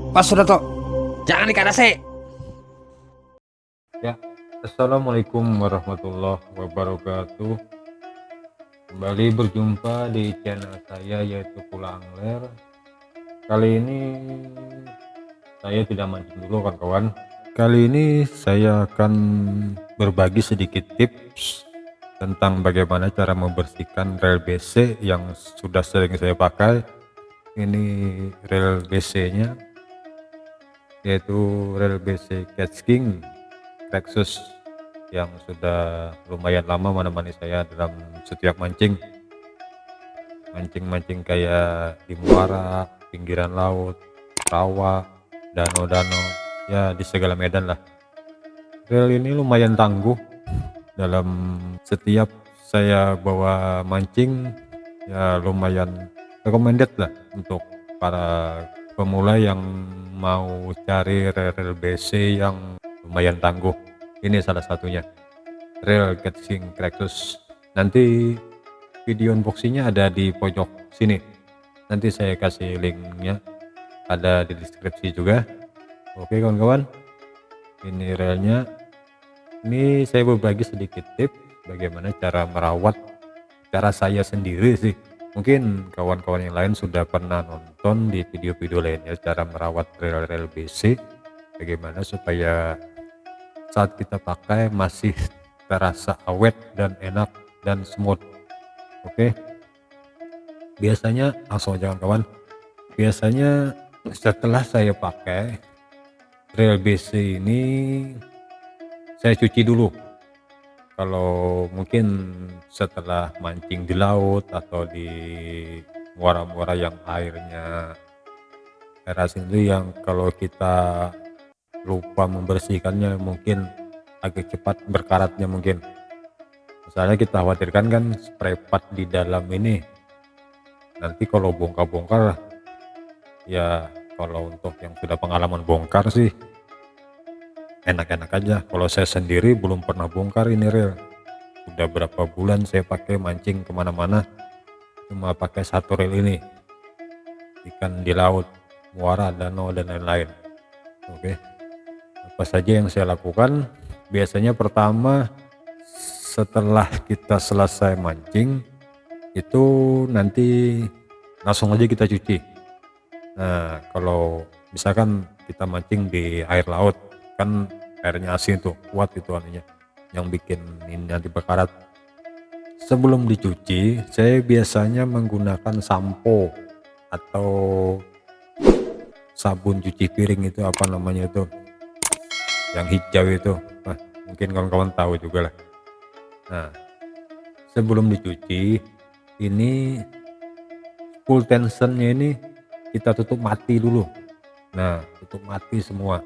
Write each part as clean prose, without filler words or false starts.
Mas Sudato, jangan dikasih. Ya, Assalamualaikum warahmatullahi wabarakatuh. Kembali berjumpa di channel saya yaitu Pula Angler. Kali ini saya tidak mancing dulu kawan-kawan. Kali ini saya akan berbagi sedikit tips tentang bagaimana cara membersihkan rel BC yang sudah sering saya pakai. Ini rel BC-nya yaitu rel BC Catch King Rexus yang sudah lumayan lama menemani saya dalam setiap mancing kayak di muara, pinggiran laut, rawa, danau-danau, ya di segala medan lah. Rel ini lumayan tangguh dalam setiap saya bawa mancing, ya lumayan recommended lah untuk para pemula yang mau cari rel BC yang lumayan tangguh. Ini salah satunya, rel Catching Cactus. Nanti video unboxingnya ada di pojok sini, nanti saya kasih linknya, ada di deskripsi juga. Oke kawan-kawan, ini relnya. Ini saya berbagi sedikit tips bagaimana cara merawat, cara saya sendiri sih. Mungkin kawan-kawan yang lain sudah pernah nonton di video-video lainnya cara merawat rel-rel BC, bagaimana supaya saat kita pakai masih terasa awet dan enak dan smooth. Oke, biasanya langsung aja kawan. Biasanya setelah saya pakai rel BC ini, saya cuci dulu. Kalau mungkin setelah mancing di laut atau di muara-muara yang airnya air asin itu, yang kalau kita lupa membersihkannya mungkin agak cepat berkaratnya. Mungkin misalnya kita khawatirkan kan spray pad di dalam ini nanti kalau bongkar-bongkar, ya kalau untuk yang sudah pengalaman bongkar sih enak-enak aja. Kalau saya sendiri belum pernah bongkar ini rel, udah berapa bulan saya pakai mancing kemana-mana cuma pakai satu rel ini, ikan di laut, muara, danau dan lain-lain. Oke, apa saja yang saya lakukan? Biasanya pertama, setelah kita selesai mancing itu nanti langsung aja kita cuci. Nah, kalau misalkan kita mancing di air laut kan airnya asin tuh, kuat itu anunya yang bikin ini nanti berkarat. Sebelum dicuci, saya biasanya menggunakan sampo atau sabun cuci piring, itu apa namanya itu, yang hijau itu. Nah, mungkin kawan-kawan tahu juga lah. Nah, sebelum dicuci ini full tensionnya ini kita tutup mati dulu. Nah, tutup mati semua,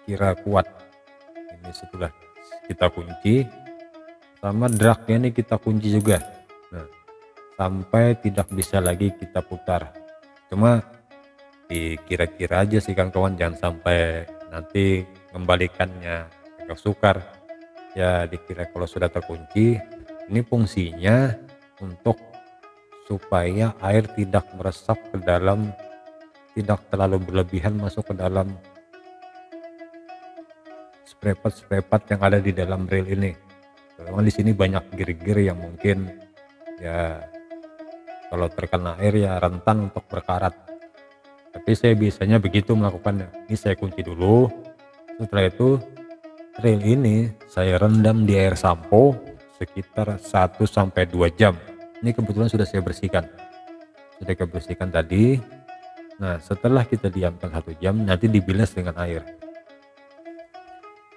kira kuat. Ini setelah kita kunci, sama dragnya ini kita kunci juga. Nah, sampai tidak bisa lagi kita putar. Cuma dikira-kira aja sih kawan-kawan, jangan sampai nanti kembalikannya agak sukar. Ya dikira kalau sudah terkunci, ini fungsinya untuk supaya air tidak meresap ke dalam, tidak terlalu berlebihan masuk ke dalam spray pad yang ada di dalam reel ini. Memang di sini banyak gir-gir yang mungkin ya kalau terkena air ya rentan untuk berkarat. Tapi saya biasanya begitu melakukannya. Ini saya kunci dulu. Setelah itu reel ini saya rendam di air sampo sekitar 1-2 jam. Ini kebetulan sudah saya bersihkan. Sudah saya bersihkan tadi. Nah, setelah kita diamkan 1 jam, nanti dibilas dengan air.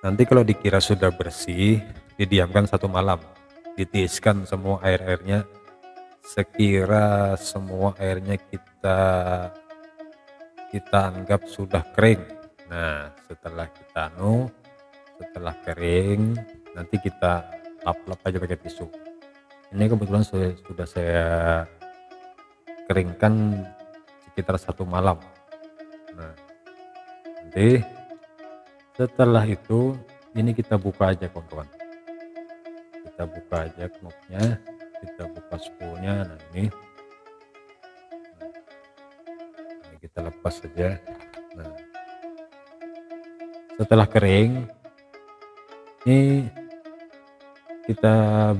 Nanti kalau dikira sudah bersih, didiamkan 1 malam. Ditiiskan semua air-airnya. Sekira semua airnya kita anggap sudah kering. Nah, setelah setelah kering, nanti kita lap-lap aja pakai tisu. Ini kebetulan sudah saya keringkan sekitar 1 malam. Nah, nanti setelah itu ini kita buka aja kawan-kawan. Kita buka aja knopnya, kita buka spoolnya. Nah ini kita lepas saja. Nah, setelah kering, ini kita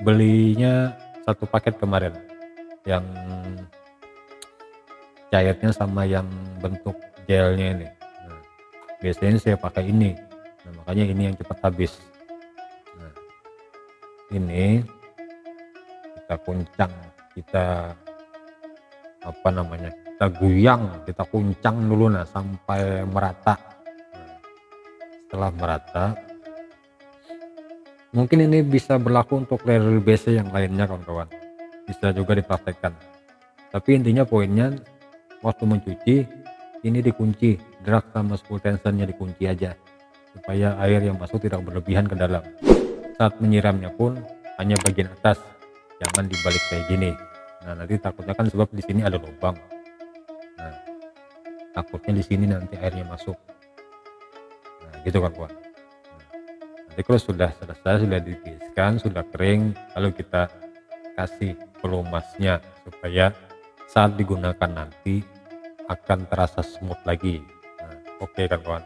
belinya satu paket kemarin, yang cairnya sama yang bentuk gelnya ini. Nah, biasanya saya pakai ini, nah makanya ini yang cepat habis. Nah, ini kita kuncang, kita apa namanya, kita guyang, kita kuncang dulu nah sampai merata. Nah, setelah merata, mungkin ini bisa berlaku untuk reel BC yang lainnya kawan-kawan, bisa juga dipraktekkan. Tapi intinya poinnya, waktu mencuci ini dikunci, drag sama spool tensionnya dikunci aja, supaya air yang masuk tidak berlebihan ke dalam. Saat menyiramnya pun hanya bagian atas, jangan dibalik kayak gini. Nah, nanti takutnya kan sebab di sini ada lubang. Nah, takutnya di sini nanti airnya masuk. Nah, gitu kan kawan. Nah, nanti kalau sudah selesai, sudah ditiriskan, sudah kering, lalu kita kasih pelumasnya supaya saat digunakan nanti akan terasa smooth lagi. Nah, oke kan kawan.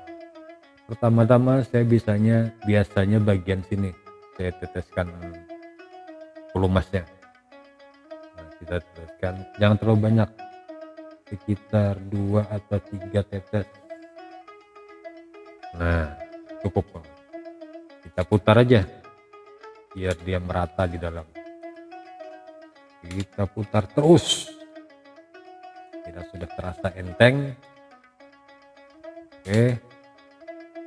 Pertama-tama saya biasanya bagian sini saya teteskan pelumasnya. Nah, kita teteskan, jangan terlalu banyak, sekitar 2 atau 3 tetes. Nah, cukup kawan. Kita putar aja biar dia merata di dalam. Kita putar terus. Kita sudah terasa enteng. Oke,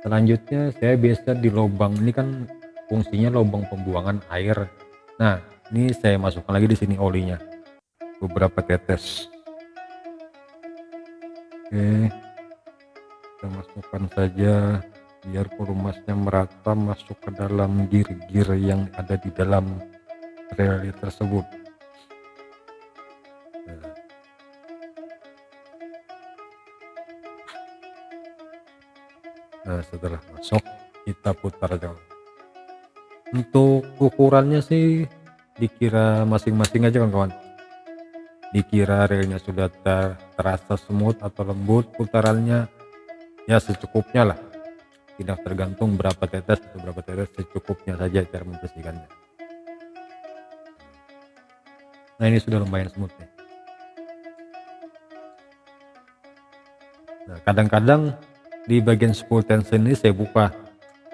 selanjutnya saya biasa di lubang ini kan fungsinya lubang pembuangan air. Nah, ini saya masukkan lagi di sini olinya, beberapa tetes. Oke, kita masukkan saja biar pelumasnya merata masuk ke dalam gir-gir yang ada di dalam rel tersebut. Nah, setelah masuk kita putar aja. Untuk ukurannya sih dikira masing-masing aja kawan-kawan. Dikira relnya sudah terasa smooth atau lembut, putarannya ya secukupnya lah. Tidak tergantung berapa tetes atau berapa tetes, secukupnya saja cara membersihkannya. Nah, ini sudah lumayan smooth nih. Nah, kadang-kadang di bagian spool tension ini saya buka.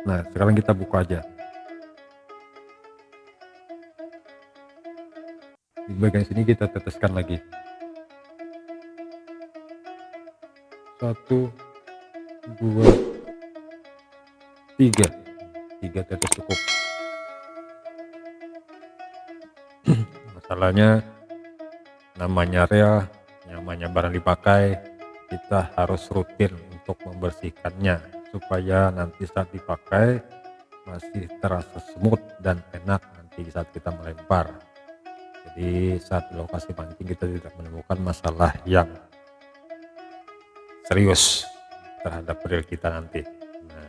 Nah, sekarang kita buka aja. Di bagian sini kita teteskan lagi. 1, 2, 3. 3 tetes cukup. Masalahnya namanya rel, namanya barang dipakai, kita harus rutin untuk membersihkannya supaya nanti saat dipakai masih terasa smooth dan enak nanti saat kita melempar. Jadi saat di lokasi pancing kita tidak menemukan masalah yang serius terhadap reel kita nanti. Nah,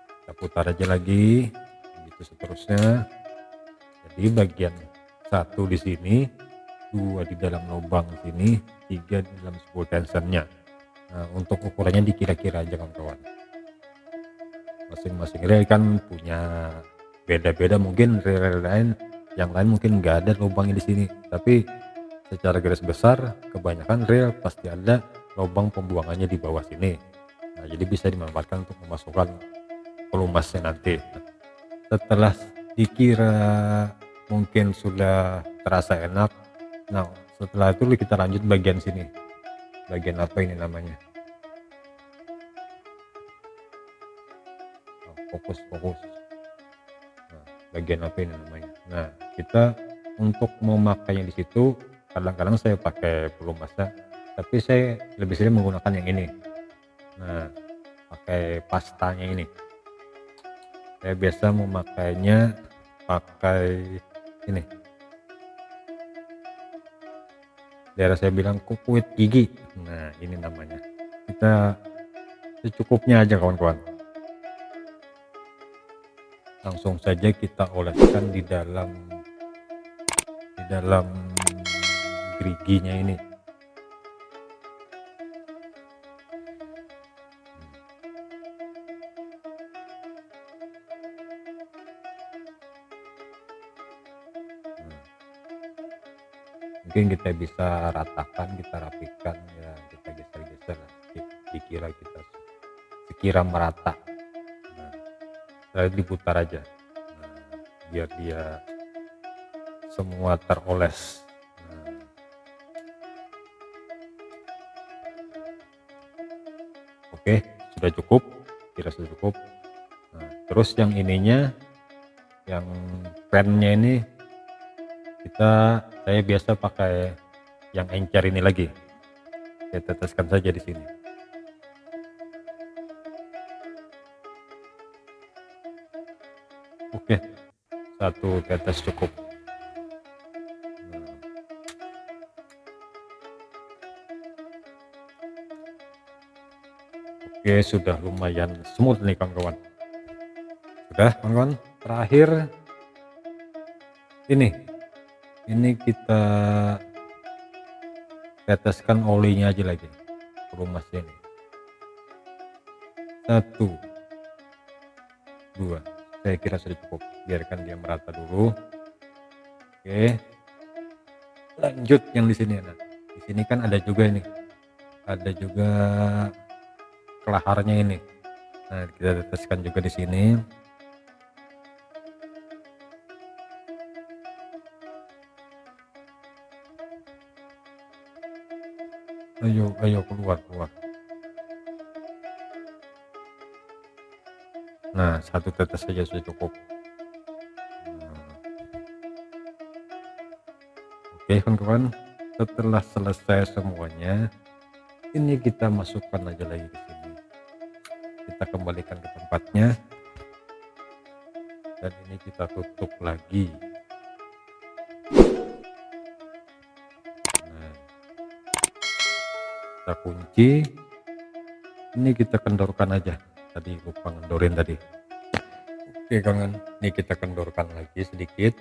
kita putar aja lagi, begitu seterusnya. Jadi bagian 1 di sini, 2 di dalam lubang sini, 3 di dalam spool tensionnya. Nah, untuk ukurannya dikira-kira aja kawan-kawan. Masing-masing reel kan punya beda-beda, mungkin reel lain yang lain mungkin nggak ada lubangnya di sini, tapi secara garis besar kebanyakan reel pasti ada lubang pembuangannya di bawah sini. Nah, jadi bisa dimanfaatkan untuk memasukkan pelumasnya nanti. Setelah dikira mungkin sudah terasa enak, nah setelah itu kita lanjut bagian sini. Bagian apa ini namanya? Fokus. Nah, bagian apa ini namanya? Nah, kita untuk memakainya di situ kadang-kadang saya pakai pelumasnya, tapi saya lebih sering menggunakan yang ini. Nah, pakai pastanya ini. Saya biasa memakainya pakai ini. Daerah saya bilang kukuit gigi. Nah, ini namanya. Kita secukupnya aja kawan-kawan. Langsung saja kita oleskan di dalam geriginya ini. Mungkin kita bisa ratakan, kita rapikan, ya kita geser-geser dikira kita sekira merata. Nah, lalu diputar aja, nah, biar dia semua teroles. Nah, oke, sudah cukup, kira sudah cukup. Nah, terus yang ininya, yang pennya ini saya biasa pakai yang encer ini lagi. Saya teteskan saja di sini. Oke, 1 tetes cukup. Nah, oke, sudah lumayan smooth nih kawan-kawan. Sudah kawan-kawan. Terakhir ini kita teteskan olinya aja lagi, pelumasnya ini. 1, 2, saya kira sudah cukup, biarkan dia merata dulu. Oke, lanjut yang di sini. Nah, di sini kan ada juga kelaharnya ini. Nah, kita teteskan juga di sini. Ayo keluar. Nah, 1 tetes saja sudah cukup. Nah, oke kawan-kawan, setelah selesai semuanya, ini kita masukkan aja lagi ke sini. Kita kembalikan ke tempatnya, dan ini kita tutup lagi. Nah, kita kunci. Ini kita kendorkan aja. Tadi lupa ngendorin tadi. Oke kawan, ini kita kendorkan lagi sedikit.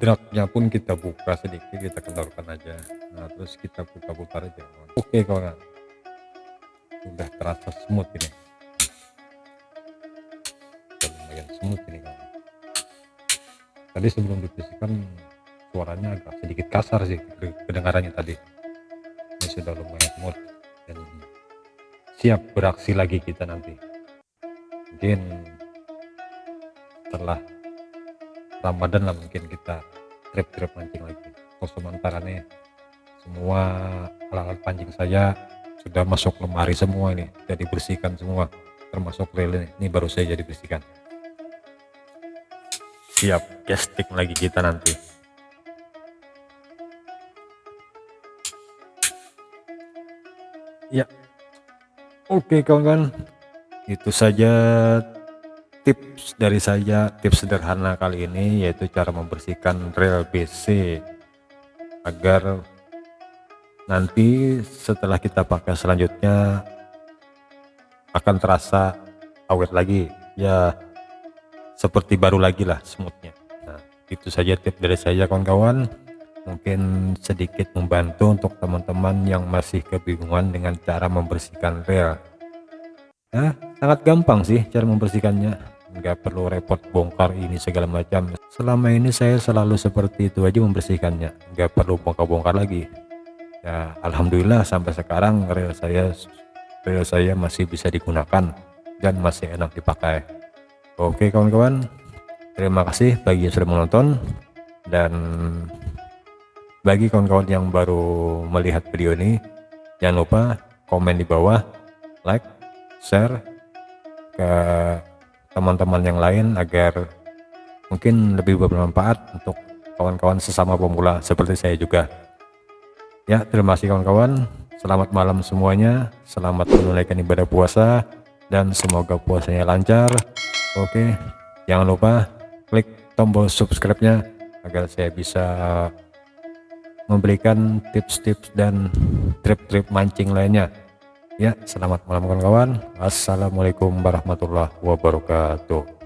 Draknya pun kita buka sedikit, kita kendorkan aja. Nah, terus kita putar-putar aja kawan. Oke kawan, sudah terasa smooth ini. Sudah lumayan smooth ini kawan. Tadi sebelum dibersihkan suaranya agak sedikit kasar sih kedengarannya tadi. Ini sudah lumayan smooth dan siap beraksi lagi kita nanti. Mungkin setelah Ramadan lah mungkin kita trip mancing lagi. Sementara nih semua alat-alat pancing saya sudah masuk lemari semua, ini sudah dibersihkan semua, termasuk reel ini baru saja dibersihkan. Siap casting lagi kita nanti. Ya, oke kawan-kawan, itu saja tips dari saya, tips sederhana kali ini, yaitu cara membersihkan reel BC agar nanti setelah kita pakai selanjutnya akan terasa awet lagi, ya seperti baru lagi lah smoothnya. Nah, itu saja tips dari saya kawan-kawan, mungkin sedikit membantu untuk teman-teman yang masih kebingungan dengan cara membersihkan reel. Nah, sangat gampang sih cara membersihkannya, nggak perlu repot bongkar ini segala macam. Selama ini saya selalu seperti itu aja membersihkannya, nggak perlu bongkar-bongkar lagi. Ya alhamdulillah sampai sekarang reel saya masih bisa digunakan dan masih enak dipakai. Oke kawan-kawan, terima kasih bagi yang sudah menonton, dan bagi kawan-kawan yang baru melihat video ini, jangan lupa komen di bawah, like, share ke teman-teman yang lain agar mungkin lebih bermanfaat untuk kawan-kawan sesama pemula seperti saya juga. Ya, terima kasih kawan-kawan. Selamat malam semuanya. Selamat menunaikan ibadah puasa dan semoga puasanya lancar. Oke, jangan lupa klik tombol subscribe-nya agar saya bisa memberikan tips-tips dan trip-trip mancing lainnya. Ya, selamat malam kawan-kawan. Assalamualaikum warahmatullahi wabarakatuh.